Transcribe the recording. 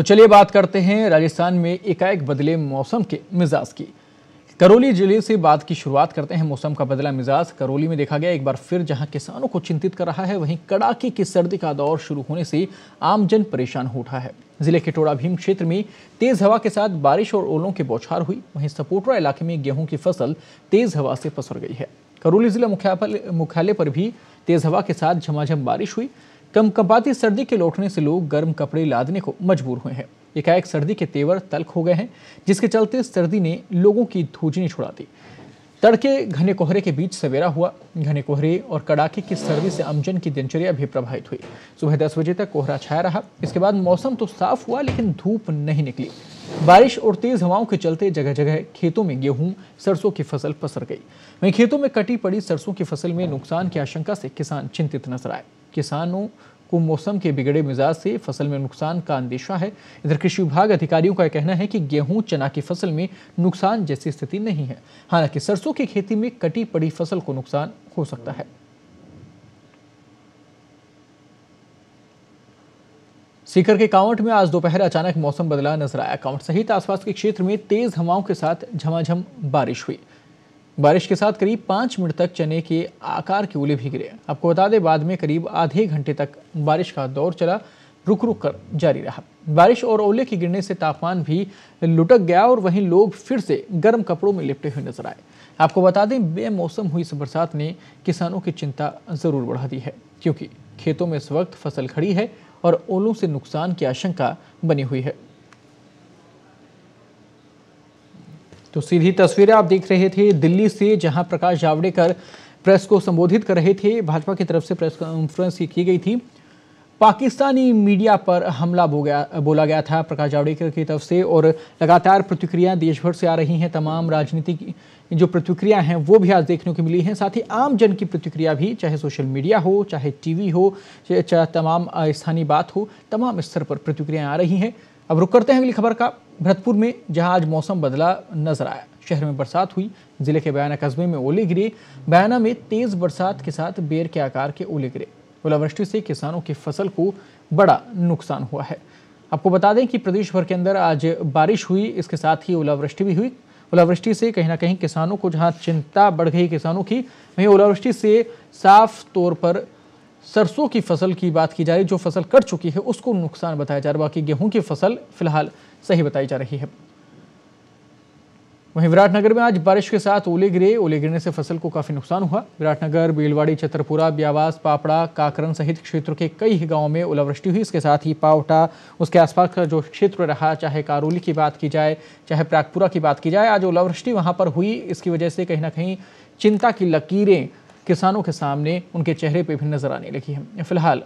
तो चलिए बात करते हैं राजस्थान में एकाएक बदले मौसम के मिजाज की। करौली जिले से बात की शुरुआत करते हैं। मौसम का बदला मिजाज करौली में देखा गया एक बार फिर। जहां किसानों को चिंतित कर रहा है, वहीं कड़ाके की सर्दी का दौर शुरू होने से आमजन परेशान हो उठा है। जिले के टोड़ा भीम क्षेत्र में तेज हवा के साथ बारिश और ओलों की बौछार हुई। वहीं सपोटरा इलाके में गेहूं की फसल तेज हवा से पसर गई है। करौली जिला मुख्यालय पर भी तेज हवा के साथ झमाझम बारिश हुई। कंपकंपाती सर्दी के लौटने से लोग गर्म कपड़े लादने को मजबूर हुए हैं। एकाएक सर्दी के तेवर तल्ख हो गए हैं, जिसके चलते सर्दी ने लोगों की धूजनी छुड़ा दी। तड़के घने कोहरे के बीच सवेरा हुआ। घने कोहरे और कड़ाके की सर्दी से आमजन की दिनचर्या भी प्रभावित हुई। सुबह 10 बजे तक कोहरा छाया रहा। इसके बाद मौसम तो साफ हुआ, लेकिन धूप नहीं निकली। बारिश और तेज हवाओं के चलते जगह जगह खेतों में गेहूं, सरसों की फसल पसर गई। वहीं खेतों में कटी पड़ी सरसों की फसल में नुकसान की आशंका से किसान चिंतित नजर आए। किसानों को मौसम के बिगड़े मिजाज से फसल में नुकसान का अंदेशा है। इधर कृषि विभाग अधिकारियों का कहना है कि गेहूं, चना की फसल में नुकसान जैसी स्थिति नहीं है। हालांकि सरसों की खेती में कटी पड़ी फसल को नुकसान हो सकता है। सीकर के कांवट में आज दोपहर अचानक मौसम बदला नजर आया। कांवट सहित आसपास के क्षेत्र में तेज हवाओं के साथ झमाझम बारिश हुई। बारिश के साथ करीब 5 मिनट तक चने के आकार के ओले भी गिरे। आपको बता दें, बाद में करीब आधे घंटे तक बारिश का दौर चला, रुक रुक कर जारी रहा। बारिश और ओले के गिरने से तापमान भी लुढ़क गया और वहीं लोग फिर से गर्म कपड़ों में लिपटे हुए नजर आए। आपको बता दें, बेमौसम हुई इस बरसात ने किसानों की चिंता जरूर बढ़ा दी है, क्योंकि खेतों में इस वक्त फसल खड़ी है और ओलों से नुकसान की आशंका बनी हुई है। तो सीधी तस्वीरें आप देख रहे थे दिल्ली से, जहां प्रकाश जावड़ेकर प्रेस को संबोधित कर रहे थे। भाजपा की तरफ से प्रेस कॉन्फ्रेंस की गई थी। पाकिस्तानी मीडिया पर हमला बोला गया था प्रकाश जावड़ेकर की तरफ से, और लगातार प्रतिक्रियाएं देश भर से आ रही हैं। तमाम राजनीतिक जो प्रतिक्रिया हैं वो भी आज देखने को मिली हैं। साथ ही आम जन की प्रतिक्रिया भी, चाहे सोशल मीडिया हो, चाहे टीवी हो, चाहे तमाम स्थानीय बात हो, तमाम स्तर पर प्रतिक्रियाएं आ रही हैं। अब रुक करते हैं अगली खबर का, भरतपुर में, जहां आज मौसम बदला नजर आया। शहर में बरसात हुई। जिले के बयाना कस्बे में ओले गिरे। बयाना में तेज बरसात के साथ बेर के आकार के ओले गिरे। ओलावृष्टि से किसानों की फसल को बड़ा नुकसान हुआ है। आपको बता दें कि प्रदेश भर के अंदर आज बारिश हुई, इसके साथ ही ओलावृष्टि भी हुई। ओलावृष्टि से कहीं ना कहीं किसानों को जहां चिंता बढ़ गई किसानों की, वहीं ओलावृष्टि से साफ तौर पर सरसों की फसल की बात की जाए, जो फसल कट चुकी है उसको नुकसान बताया जा रहा है। बाकी गेहूं की फसल फिलहाल सही बताई जा रही है। वहीं विराटनगर में आज बारिश के साथ ओले गिरे। ओले गिरने से फसल को काफी नुकसान हुआ। विराटनगर, बेलवाड़ी, छतरपुरा, ब्यावास, पापड़ा, काकरन सहित क्षेत्रों के कई गांवों में ओलावृष्टि हुई। इसके साथ ही पावटा, उसके आसपास का जो क्षेत्र रहा, चाहे कारोली की बात की जाए, चाहे प्रागपुरा की बात की जाए, आज ओलावृष्टि वहां पर हुई। इसकी वजह से कहीं ना कहीं चिंता की लकीरें किसानों के सामने, उनके चेहरे पर भी नजर आने लगी हैं। फिलहाल